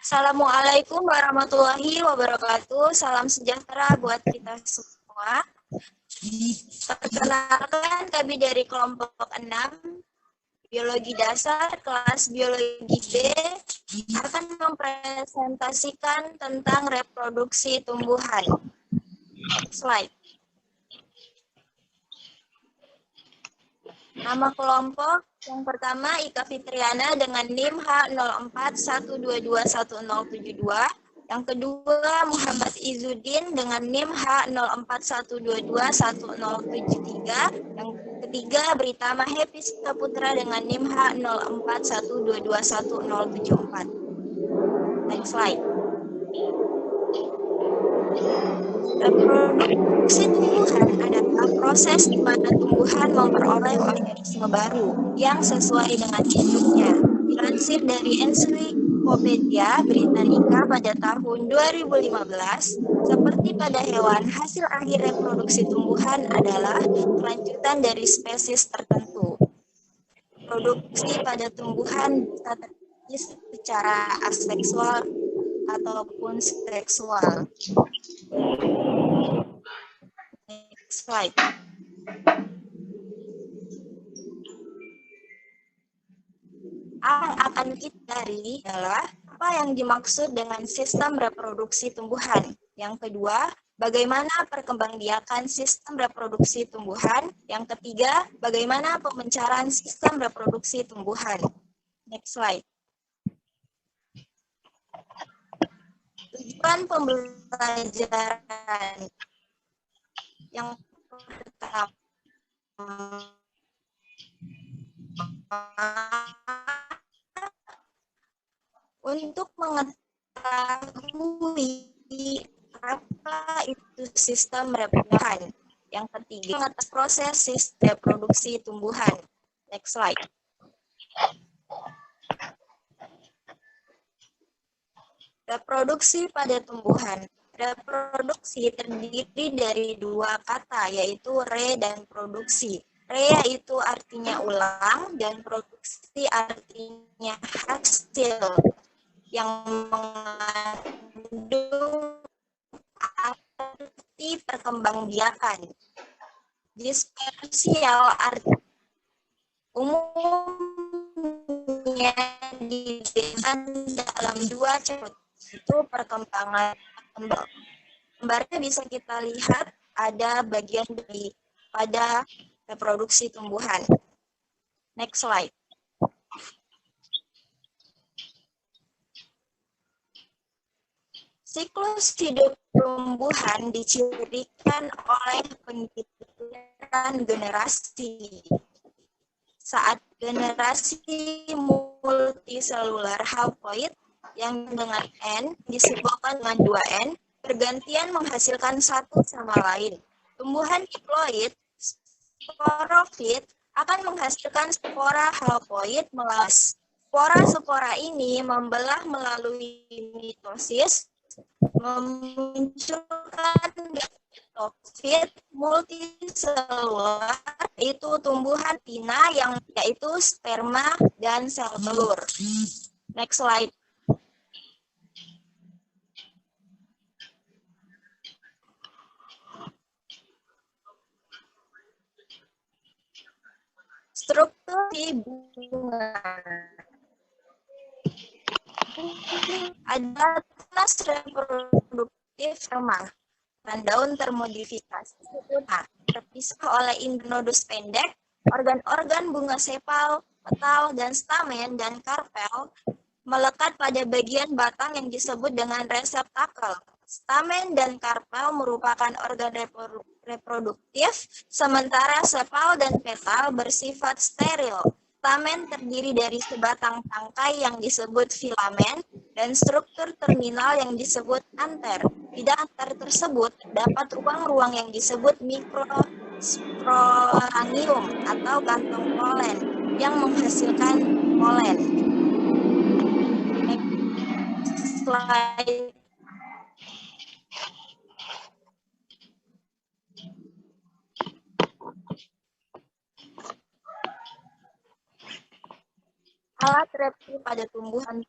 Assalamualaikum warahmatullahi wabarakatuh. Salam sejahtera buat kita semua. Perkenalkan, kami dari kelompok 6 Biologi Dasar kelas Biologi B akan mempresentasikan tentang reproduksi tumbuhan. Slide. Nama kelompok yang pertama Ika Fitriana dengan NIM H0412210072. Yang kedua Muhammad Izzuddin dengan NIM H0412210073. Yang ketiga Britama Happy Saputra dengan NIM H0412210074. Next slide. Reproduksi tumbuhan adalah proses di mana tumbuhan memperoleh organisme baru yang sesuai dengan induknya. Dilansir dari Encyclopedia Britannica pada tahun 2015, seperti pada hewan, hasil akhir reproduksi tumbuhan adalah kelanjutan dari spesies tertentu. Produksi pada tumbuhan bisa terjadi secara aseksual ataupun seksual. Next slide. Akan kita cari adalah apa yang dimaksud dengan sistem reproduksi tumbuhan. Yang kedua, bagaimana perkembangbiakan sistem reproduksi tumbuhan. Yang ketiga, bagaimana pemencaran sistem reproduksi tumbuhan. Next slide. Tujuan pembelajaran yang pertama untuk mengetahui apa itu sistem reproduksi. Yang ketiga, mengetahui proses sistem reproduksi tumbuhan. Next slide. Reproduksi pada tumbuhan. Reproduksi terdiri dari dua kata, yaitu re dan produksi. Re itu artinya ulang dan produksi artinya hasil yang mengandung arti perkembangbiakan. Dispersial arti umumnya diberikan dalam dua cerut, itu perkembangan kembang. Gambarnya bisa kita lihat ada bagian dari pada reproduksi tumbuhan. Next slide. Siklus hidup tumbuhan dicirikan oleh pengituran generasi. Saat generasi multiselular haploid yang dengan N disebutkan dengan 2N, bergantian menghasilkan satu sama lain. Tumbuhan diploid, sporofit, akan menghasilkan spora haploid melas. Spora-spora ini membelah melalui mitosis, memunculkan gametofit multiselular, yaitu tumbuhan betina yang yaitu sperma dan sel telur. Next slide. Struktur di bunga. Ada tunas reproduktif sperma dan daun termodifikasi terpisah oleh internodus pendek, organ-organ bunga sepal, petal, dan stamen dan karpel melekat pada bagian batang yang disebut dengan reseptakel. Stamen dan karpel merupakan organ reproduktif, sementara sepal dan petal bersifat steril. Stamen terdiri dari sebatang tangkai yang disebut filamen dan struktur terminal yang disebut anter. Di anter tersebut terdapat ruang-ruang yang disebut mikrosporangium atau kantong polen yang menghasilkan polen. Next slide. Alat reproduktif pada tumbuhan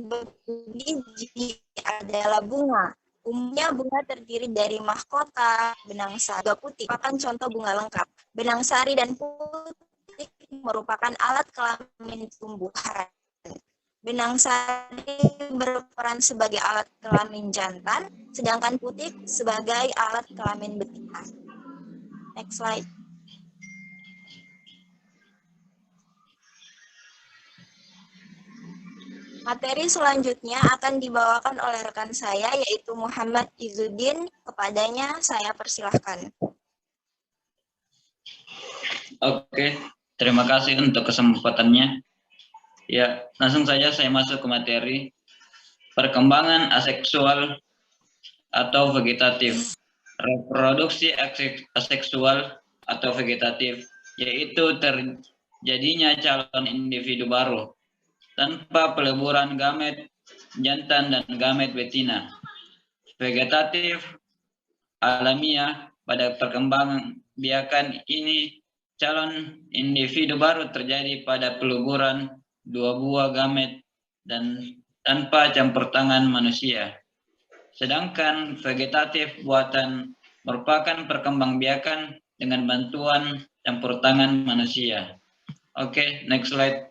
berbiji adalah bunga. Umumnya bunga terdiri dari mahkota, benang sari, juga putih, merupakan contoh bunga lengkap. Benang sari dan putih merupakan alat kelamin tumbuhan. Benang sari berperan sebagai alat kelamin jantan, sedangkan putih sebagai alat kelamin betina. Next slide. Materi selanjutnya akan dibawakan oleh rekan saya, yaitu Muhammad Izzuddin. Kepadanya saya persilahkan. Oke, terima kasih untuk kesempatannya. Ya, langsung saja saya masuk ke materi. Perkembangan aseksual atau vegetatif. Reproduksi aseksual atau vegetatif, yaitu terjadinya calon individu baru tanpa peleburan gamet jantan dan gamet betina. Vegetatif alamiah pada perkembangan biakan ini calon individu baru terjadi pada peleburan dua buah gamet dan tanpa campur tangan manusia. Sedangkan vegetatif buatan merupakan perkembangbiakan dengan bantuan campur tangan manusia. Oke, next slide.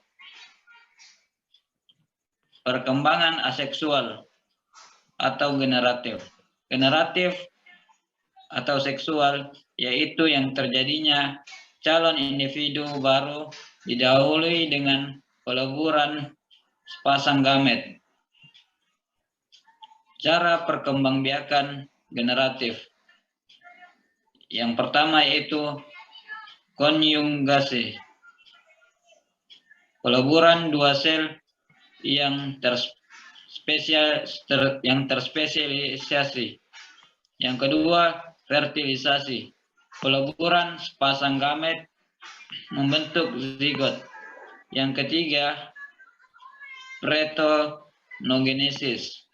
Perkembangan aseksual atau generatif. Generatif atau seksual yaitu yang terjadinya calon individu baru didahului dengan peleburan sepasang gamet. Cara perkembangbiakan generatif. Yang pertama yaitu konjugasi. Peleburan dua sel yang terspesialisasi. Yang kedua, fertilisasi. Peleburan sepasang gamet membentuk zigot. Yang ketiga, parthenogenesis,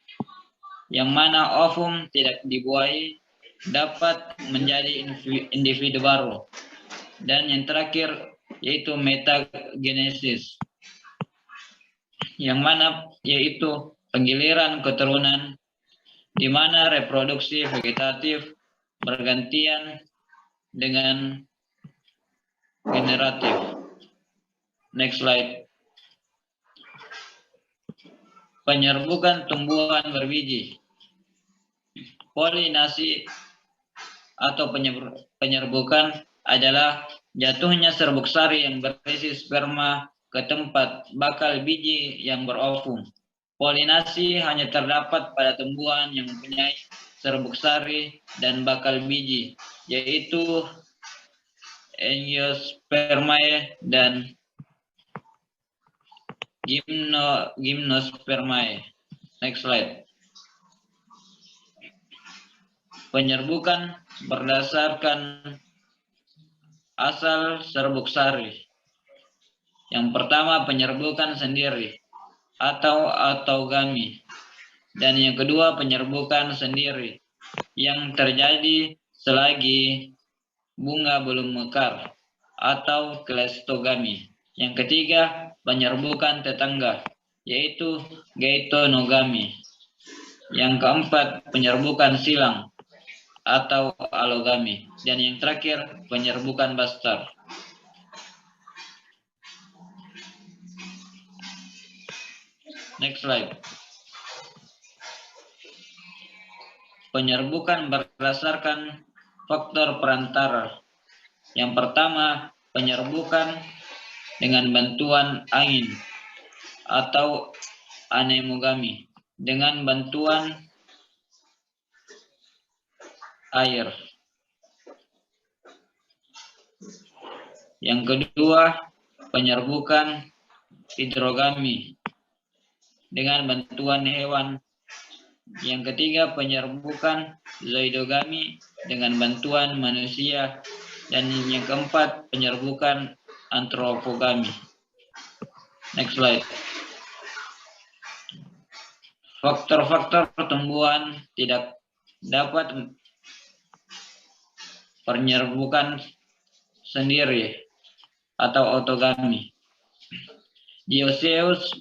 yang mana ovum tidak dibuahi dapat menjadi individu baru. Dan yang terakhir yaitu metagenesis, yang mana yaitu penggiliran keturunan di mana reproduksi vegetatif bergantian dengan generatif. Next slide. Penyerbukan tumbuhan berbiji. Polinasi atau penyerbukan adalah jatuhnya serbuk sari yang berisi sperma ke tempat bakal biji yang berovum. Polinasi hanya terdapat pada tumbuhan yang mempunyai serbuk sari dan bakal biji, yaitu Angiospermae dan Gymnospermae. Next slide. Penyerbukan berdasarkan asal serbuk sari. Yang pertama, penyerbukan sendiri atau autogami. Dan yang kedua, penyerbukan sendiri yang terjadi selagi bunga belum mekar atau kleistogami. Yang ketiga, penyerbukan tetangga, yaitu geitonogami. Yang keempat, penyerbukan silang atau alogami. Dan yang terakhir, penyerbukan bastard. Next slide. Penyerbukan berdasarkan faktor perantara. Yang pertama, penyerbukan dengan bantuan angin atau anemogami dengan bantuan air. Yang kedua, penyerbukan hidrogami dengan bantuan hewan. Yang ketiga, penyerbukan zoidogami dengan bantuan manusia. Dan yang keempat, penyerbukan antropogami. Next slide. Faktor-faktor pertumbuhan tidak dapat penyerbukan sendiri atau autogami. Dioecious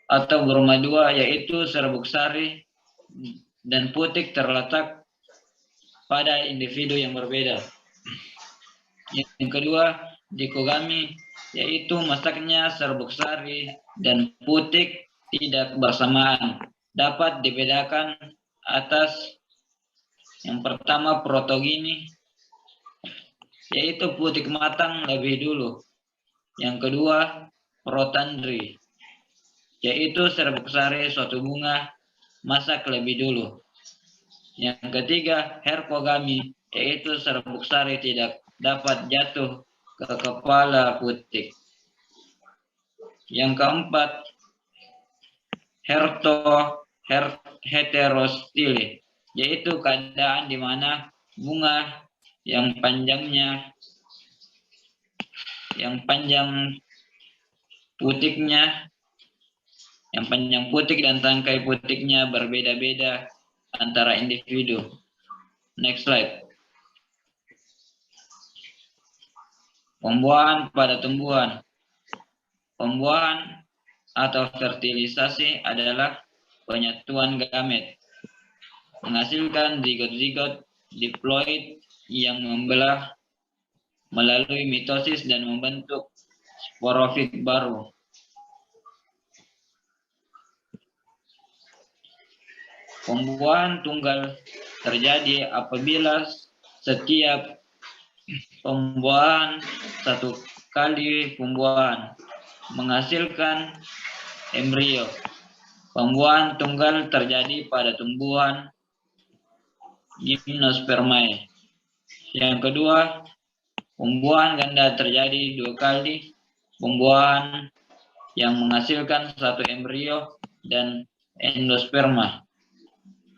atau berumah dua, yaitu serbuk sari dan putik terletak pada individu yang berbeda. Yang kedua, dikogami, yaitu masaknya serbuk sari dan putik tidak bersamaan. Dapat dibedakan atas yang pertama protogini, yaitu putik matang lebih dulu. Yang kedua, protandri, yaitu serbuk sari suatu bunga masak lebih dulu. Yang ketiga, herpogami, yaitu serbuk sari tidak dapat jatuh ke kepala putik. Yang keempat, heterostile, yaitu keadaan di mana bunga yang panjang putik dan tangkai putiknya berbeda-beda antara individu. Next slide. Pembuahan pada tumbuhan. Pembuahan atau fertilisasi adalah penyatuan gamet, menghasilkan zigot-zigot diploid yang membelah melalui mitosis dan membentuk sporofit baru. Pembuahan tunggal terjadi apabila setiap pembuahan satu kali pembuahan menghasilkan embrio. Pembuahan tunggal terjadi pada tumbuhan gimnospermae. Yang kedua, pembuahan ganda terjadi 2 kali pembuahan yang menghasilkan satu embrio dan endosperma.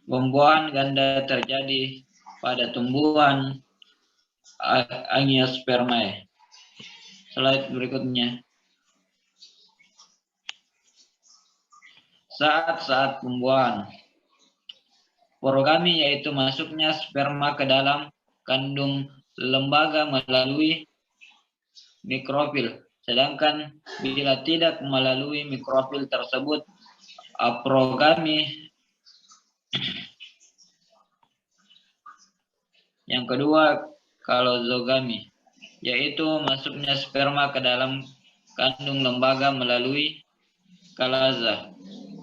Pembuahan ganda terjadi pada tumbuhan angiospermae. Slide berikutnya. Saat-saat pembuahan. Porogami yaitu masuknya sperma ke dalam kandung lembaga melalui mikrofil. Sedangkan bila tidak melalui mikrofil tersebut, aprogami. Yang kedua, kalozogami, yaitu masuknya sperma ke dalam kandung lembaga melalui kalaza.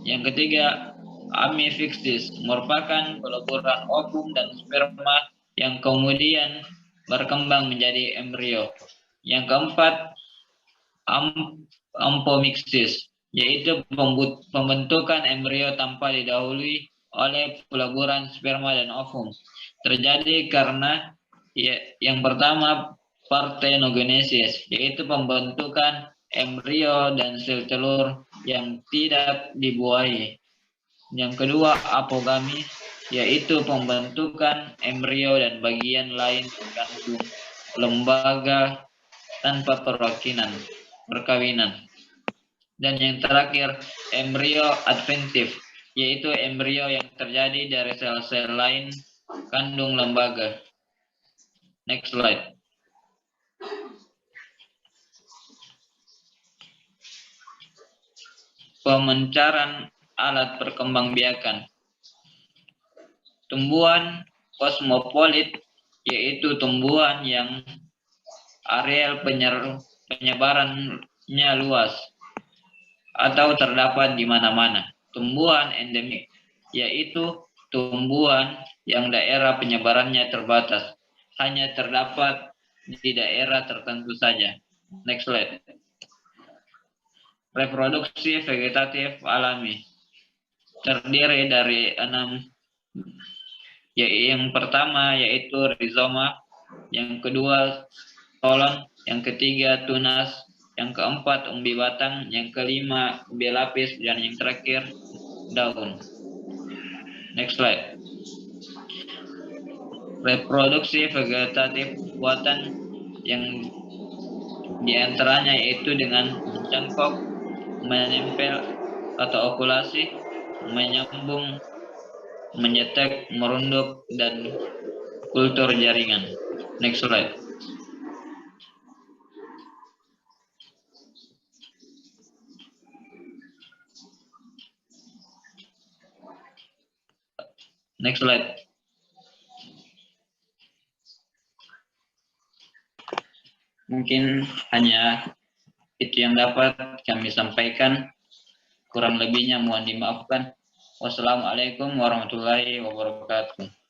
Yang ketiga, amifixis, merupakan peleburan ovum dan sperma yang kemudian berkembang menjadi embrio. Yang keempat, ampomixis, yaitu pembentukan embrio tanpa didahului oleh peleburan sperma dan ovum. Terjadi karena yang pertama, parthenogenesis, yaitu pembentukan embrio dan sel telur yang tidak dibuahi. Yang kedua, apogami, yaitu pembentukan embrio dan bagian lain kandung lembaga tanpa perkawinan. Dan yang terakhir, embrio adventif, yaitu embrio yang terjadi dari sel-sel lain kandung lembaga. Next slide. Pemencaran alat perkembangbiakan. Tumbuhan kosmopolit, yaitu tumbuhan yang areal penyebarannya luas atau terdapat di mana-mana. Tumbuhan endemik, yaitu tumbuhan yang daerah penyebarannya terbatas, hanya terdapat di daerah tertentu saja. Next slide. Reproduksi vegetatif alami terdiri dari 6. Yang pertama yaitu rizoma, yang kedua stolon, yang ketiga tunas, yang keempat umbi batang, yang kelima umbi lapis, dan yang terakhir daun. Next slide. Reproduksi vegetatif buatan yang diantaranya yaitu dengan mencangkok, menempel atau okulasi, menyambung, menyetek, merunduk, dan kultur jaringan. Next slide. Next slide. Mungkin hanya itu yang dapat kami sampaikan. Kurang lebihnya mohon dimaafkan. Wassalamualaikum warahmatullahi wabarakatuh.